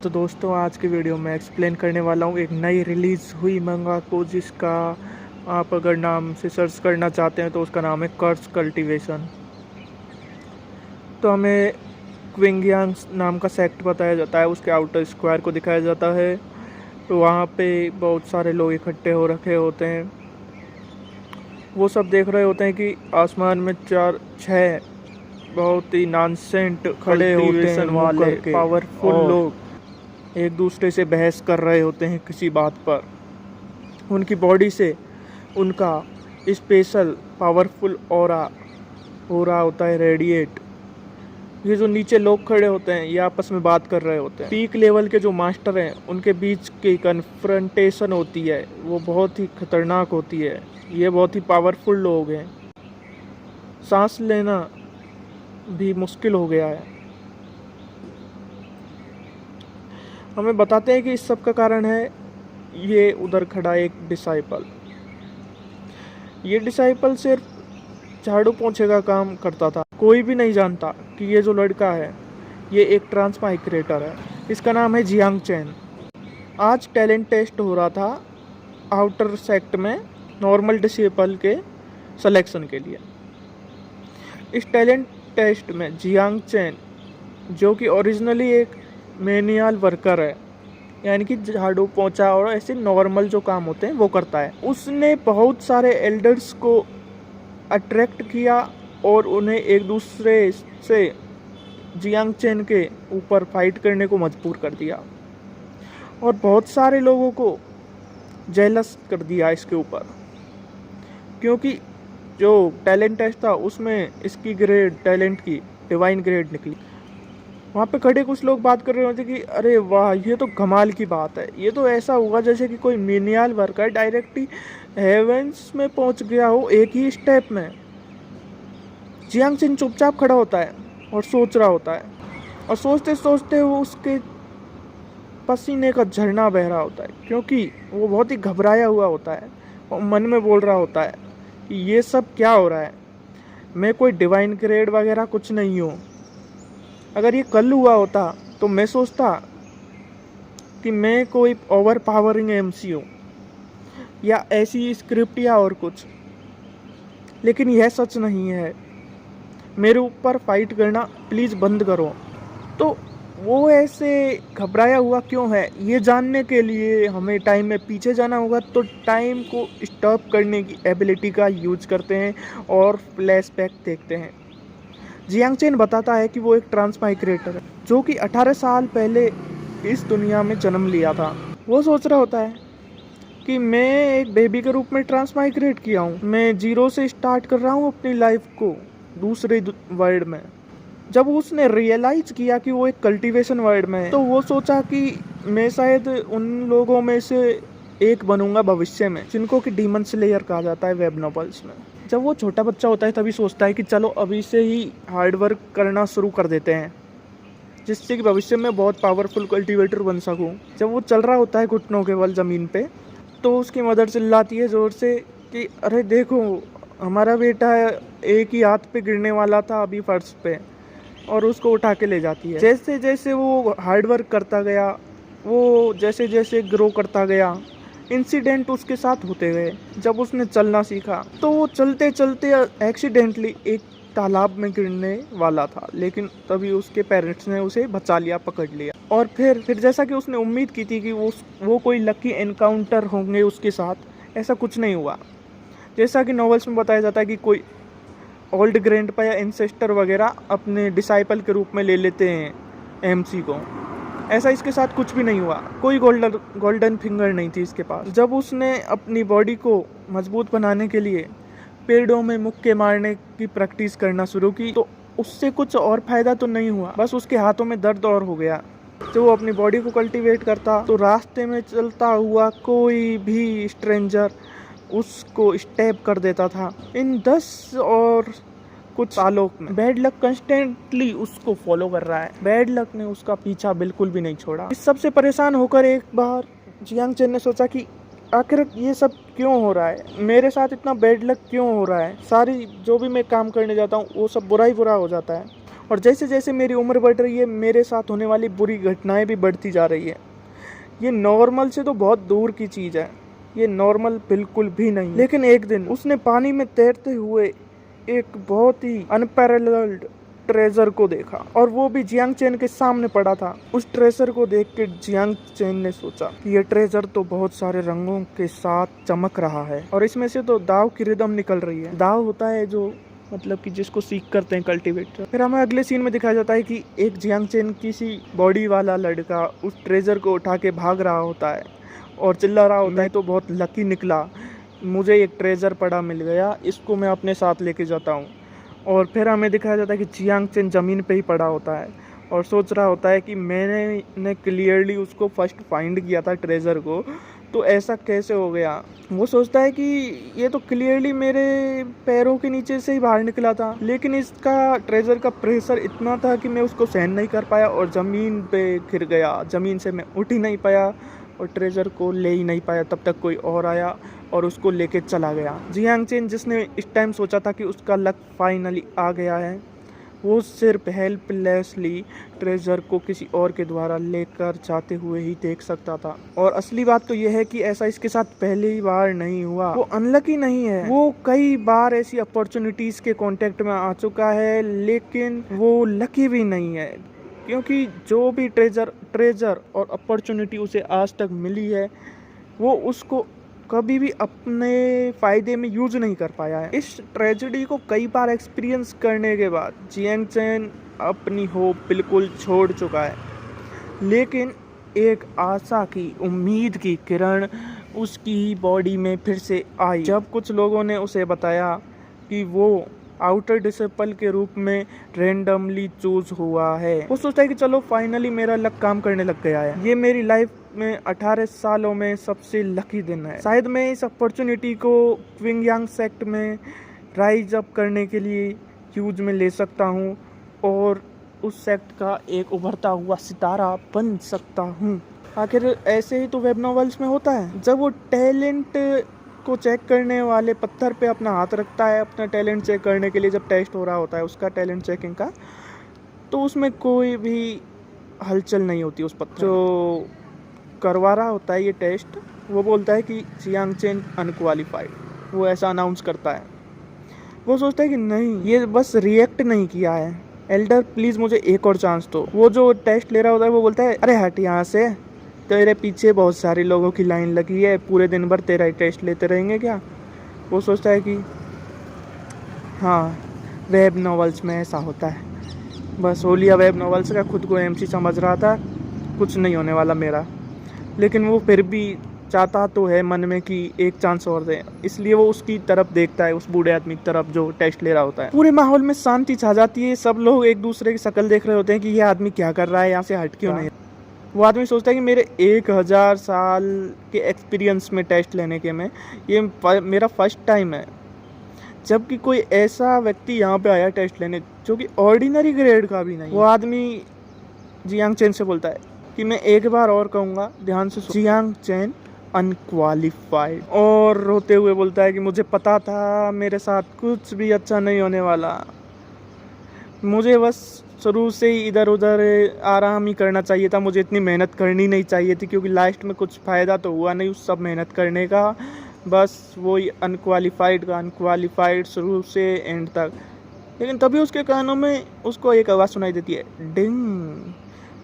तो दोस्तों आज की वीडियो में एक्सप्लेन करने वाला हूँ एक नई रिलीज़ हुई मंगा को, जिसका आप अगर नाम से सर्च करना चाहते हैं तो उसका नाम है कर्स कल्टीवेशन। तो हमें क्विंगियांग नाम का सेक्ट बताया जाता है, उसके आउटर स्क्वायर को दिखाया जाता है। तो वहाँ पे बहुत सारे लोग इकट्ठे हो रखे होते हैं। वो सब देख रहे होते हैं कि आसमान में 4-6 बहुत ही नॉनसेंट खड़े होते हैं वाले पावरफुल लोग एक दूसरे से बहस कर रहे होते हैं किसी बात पर। उनकी बॉडी से उनका स्पेशल पावरफुल ऑरा हो रहा होता है रेडिएट। ये जो नीचे लोग खड़े होते हैं ये आपस में बात कर रहे होते हैं। पीक लेवल के जो मास्टर हैं उनके बीच की कन्फ्रंटेशन होती है, वो बहुत ही खतरनाक होती है। ये बहुत ही पावरफुल लोग हैं, सांस लेना भी मुश्किल हो गया है। हमें बताते हैं कि इस सब का कारण है ये उधर खड़ा एक डिसाइपल। ये डिसाइपल सिर्फ झाड़ू पोंछे का काम करता था। कोई भी नहीं जानता कि ये जो लड़का है ये एक ट्रांस माइग्रेटर है। इसका नाम है जियांग चैन। आज टैलेंट टेस्ट हो रहा था आउटर सेक्ट में नॉर्मल डिसेबल के सिलेक्शन के लिए। इस टैलेंट टेस्ट में जियांग चैन, जो कि ओरिजिनली एक मैनुअल वर्कर है, यानी कि झाड़ू पोंछा और ऐसे नॉर्मल जो काम होते हैं वो करता है, उसने बहुत सारे एल्डर्स को अट्रैक्ट किया और उन्हें एक दूसरे से जियांग चैन के ऊपर फाइट करने को मजबूर कर दिया और बहुत सारे लोगों को जेलस कर दिया इसके ऊपर, क्योंकि जो टैलेंट टेस्ट था उसमें इसकी ग्रेड टैलेंट की डिवाइन ग्रेड निकली। वहाँ पे खड़े कुछ लोग बात कर रहे होते कि अरे वाह, ये तो कमाल की बात है। ये तो ऐसा हुआ जैसे कि कोई मिनियल वर्कर डायरेक्ट ही हेवेंस में पहुँच गया हो एक ही स्टेप में। जियांग चैन चुपचाप खड़ा होता है और सोच रहा होता है, और सोचते सोचते वो उसके पसीने का झरना बह रहा होता है, क्योंकि वो बहुत ही घबराया हुआ होता है और मन में बोल रहा होता है कि ये सब क्या हो रहा है। मैं कोई डिवाइन ग्रेड वगैरह कुछ नहीं हूँ। अगर ये कल हुआ होता तो मैं सोचता कि मैं कोई ओवर पावरिंग एमसी हूँ या ऐसी स्क्रिप्ट या और कुछ, लेकिन यह सच नहीं है। मेरे ऊपर फाइट करना प्लीज़ बंद करो। तो वो ऐसे घबराया हुआ क्यों है, ये जानने के लिए हमें टाइम में पीछे जाना होगा। तो टाइम को स्टॉप करने की एबिलिटी का यूज करते हैं और फ्लैशबैक देखते हैं। जियांग चैन बताता है कि वो एक ट्रांस माइग्रेटर है जो कि 18 साल पहले इस दुनिया में जन्म लिया था। वो सोच रहा होता है कि मैं एक बेबी के रूप में ट्रांस माइग्रेट किया हूँ। मैं जीरो से स्टार्ट कर रहा हूँ अपनी लाइफ को दूसरे वर्ल्ड में। जब उसने रियलाइज किया कि वो एक कल्टीवेशन वर्ल्ड में है, तो वो सोचा कि मैं शायद उन लोगों में से एक बनूंगा भविष्य में, जिनको कि डीमन स्लेयर कहा जाता है वेब नॉवेल्स में। जब वो छोटा बच्चा होता है तभी सोचता है कि चलो अभी से ही हार्ड वर्क करना शुरू कर देते हैं, जिससे कि भविष्य में बहुत पावरफुल कल्टीवेटर बन सकूं। जब वो चल रहा होता है घुटनों के बल ज़मीन पे, तो उसकी मदर चिल्लाती है ज़ोर से कि अरे देखो, हमारा बेटा एक ही हाथ पे गिरने वाला था अभी फर्श पे, और उसको उठा के ले जाती है। जैसे जैसे वो हार्ड वर्क करता गया, वो जैसे जैसे ग्रो करता गया, इंसिडेंट उसके साथ होते गए। जब उसने चलना सीखा तो वो चलते चलते एक्सीडेंटली एक तालाब में गिरने वाला था, लेकिन तभी उसके पेरेंट्स ने उसे बचा लिया, पकड़ लिया। और फिर जैसा कि उसने उम्मीद की थी कि वो कोई लकी एनकाउंटर होंगे उसके साथ, ऐसा कुछ नहीं हुआ। जैसा कि नॉवेल्स में बताया जाता है कि कोई ओल्ड ग्रैंडपा या एंसेस्टर वगैरह अपने डिसाइपल के रूप में ले लेते हैं एमसी को, ऐसा इसके साथ कुछ भी नहीं हुआ। कोई गोल्डन फिंगर नहीं थी इसके पास। जब उसने अपनी बॉडी को मजबूत बनाने के लिए पेड़ों में मुक्के मारने की प्रैक्टिस करना शुरू की, तो उससे कुछ और फायदा तो नहीं हुआ, बस उसके हाथों में दर्द और हो गया। जब वो अपनी बॉडी को कल्टीवेट करता तो रास्ते में चलता हुआ कोई भी स्ट्रेंजर उसको स्टेप कर देता था। इन 10 और कुछ सालों में बैड लक कंस्टेंटली उसको फॉलो कर रहा है। बैड लक ने उसका पीछा बिल्कुल भी नहीं छोड़ा। इस सब से परेशान होकर एक बार जियांग चैन ने सोचा कि आखिर ये सब क्यों हो रहा है, मेरे साथ इतना बैड लक क्यों हो रहा है। सारी जो भी मैं काम करने जाता हूँ वो सब बुरा ही बुरा हो जाता है। और जैसे जैसे मेरी उम्र बढ़ रही है मेरे साथ होने वाली बुरी घटनाएं भी बढ़ती जा रही है। ये नॉर्मल से तो बहुत दूर की चीज़ है, ये नॉर्मल बिल्कुल भी नहीं। लेकिन एक दिन उसने पानी में तैरते हुए एक बहुत ही अनपैरेलल्ड ट्रेजर को देखा, और वो भी जियांग चेन के सामने पड़ा था। उस ट्रेजर को देख के जियांग चेन ने सोचा कि ये ट्रेजर तो बहुत सारे रंगों के साथ चमक रहा है, और इसमें से तो दाव की रिदम निकल रही है। दाव होता है जो मतलब कि जिसको सीख करते हैं कल्टीवेटर। फिर हमें अगले सीन में दिखाया जाता है कि एक जियांग चेन किसी बॉडी वाला लड़का उस ट्रेजर को उठा के भाग रहा होता है और चिल्ला रहा होता है, तो बहुत लकी निकला, मुझे एक ट्रेजर पड़ा मिल गया, इसको मैं अपने साथ लेके जाता हूँ। और फिर हमें दिखाया जाता है कि जियांग चेन ज़मीन पे ही पड़ा होता है और सोच रहा होता है कि मैंने क्लियरली उसको फर्स्ट फाइंड किया था ट्रेजर को, तो ऐसा कैसे हो गया। वो सोचता है कि ये तो क्लियरली मेरे पैरों के नीचे से ही बाहर निकला था, लेकिन इसका ट्रेजर का प्रेशर इतना था कि मैं उसको सहन नहीं कर पाया और ज़मीन पे गिर गया। ज़मीन से मैं उठ ही नहीं पाया और ट्रेजर को ले ही नहीं पाया। तब तक कोई और आया और उसको लेके चला गया। जियांग चेन जिसने इस टाइम सोचा था कि उसका लक फाइनली आ गया है, वो सिर्फ हेल्पलेसली ट्रेजर को किसी और के द्वारा लेकर जाते हुए ही देख सकता था। और असली बात तो यह है कि ऐसा इसके साथ पहली बार नहीं हुआ। वो अनलकी नहीं है, वो कई बार ऐसी अपॉर्चुनिटीज के कांटेक्ट में आ चुका है, लेकिन वो लकी भी नहीं है, क्योंकि जो भी ट्रेजर और अपॉर्चुनिटी उसे आज तक मिली है वो उसको कभी भी अपने फ़ायदे में यूज नहीं कर पाया है। इस ट्रेजेडी को कई बार एक्सपीरियंस करने के बाद जियांग चेन अपनी होप बिल्कुल छोड़ चुका है, लेकिन एक आशा की, उम्मीद की किरण उसकी बॉडी में फिर से आई जब कुछ लोगों ने उसे बताया कि वो आउटर डिसिपल के रूप में रेंडमली चूज हुआ है। वो सोचता है कि चलो फाइनली मेरा लक काम करने लग गया है, ये मेरी लाइफ में 18 सालों में सबसे लकी दिन है। शायद मैं इस अपॉर्चुनिटी को क्विंगयांग सेक्ट में राइज अप करने के लिए यूज में ले सकता हूँ और उस सेक्ट का एक उभरता हुआ सितारा बन सकता हूँ। आखिर ऐसे ही तो वेब नॉवेल्स में होता है। जब वो टैलेंट को चेक करने वाले पत्थर पे अपना हाथ रखता है अपना टैलेंट चेक करने के लिए, जब टेस्ट हो रहा होता है उसका टैलेंट चेकिंग का, तो उसमें कोई भी हलचल नहीं होती। उस पत्थर जो करवा रहा होता है ये टेस्ट, वो बोलता है कि जियांग चेन अनक्वालिफाइड, वो ऐसा अनाउंस करता है। वो सोचता है कि नहीं, ये बस रिएक्ट नहीं किया है, एल्डर प्लीज़ मुझे एक और चांस दो। वो जो टेस्ट ले रहा होता है वो बोलता है अरे हट यहाँ से, तेरे पीछे बहुत सारे लोगों की लाइन लगी है, पूरे दिन भर तेरा ही टेस्ट लेते रहेंगे क्या। वो सोचता है कि हाँ, वेब नॉवेल्स में ऐसा होता है, बस ओलिया वेब नॉवेल्स का खुद को एमसी समझ रहा था, कुछ नहीं होने वाला मेरा। लेकिन वो फिर भी चाहता तो है मन में कि एक चांस और दे, इसलिए वो उसकी तरफ देखता है, उस बूढ़े आदमी की तरफ जो टेस्ट ले रहा होता है। पूरे माहौल में शांति छा जाती है, सब लोग एक दूसरे की शक्ल देख रहे होते हैं कि ये आदमी क्या कर रहा है, यहाँ से हट क्यों नहीं। वो आदमी सोचता है कि मेरे 1000 साल के एक्सपीरियंस में टेस्ट लेने के में ये मेरा फर्स्ट टाइम है, जबकि कोई ऐसा व्यक्ति यहाँ पे आया टेस्ट लेने जो कि ऑर्डिनरी ग्रेड का भी नहीं। वो आदमी जियांग चेन से बोलता है कि मैं एक बार और कहूँगा, ध्यान से जियांग चेन अनक्वालिफाइड, और रोते हुए बोलता है कि मुझे पता था मेरे साथ कुछ भी अच्छा नहीं होने वाला, मुझे बस शुरू से ही इधर उधर आराम ही करना चाहिए था, मुझे इतनी मेहनत करनी नहीं चाहिए थी, क्योंकि लास्ट में कुछ फ़ायदा तो हुआ नहीं उस सब मेहनत करने का, बस वही अनक्वालिफाइड का अनक्वालिफाइड शुरू से एंड तक। लेकिन तभी उसके कानों में उसको एक आवाज़ सुनाई देती है, डिंग।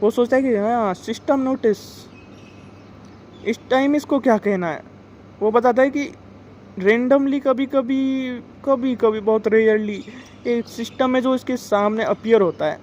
वो सोचता है कि हाँ, सिस्टम नोटिस, इस टाइम इसको क्या कहना है। वो बताता है कि रेंडमली कभी कभी बहुत रेयरली एक सिस्टम है जो इसके सामने अपीयर होता है,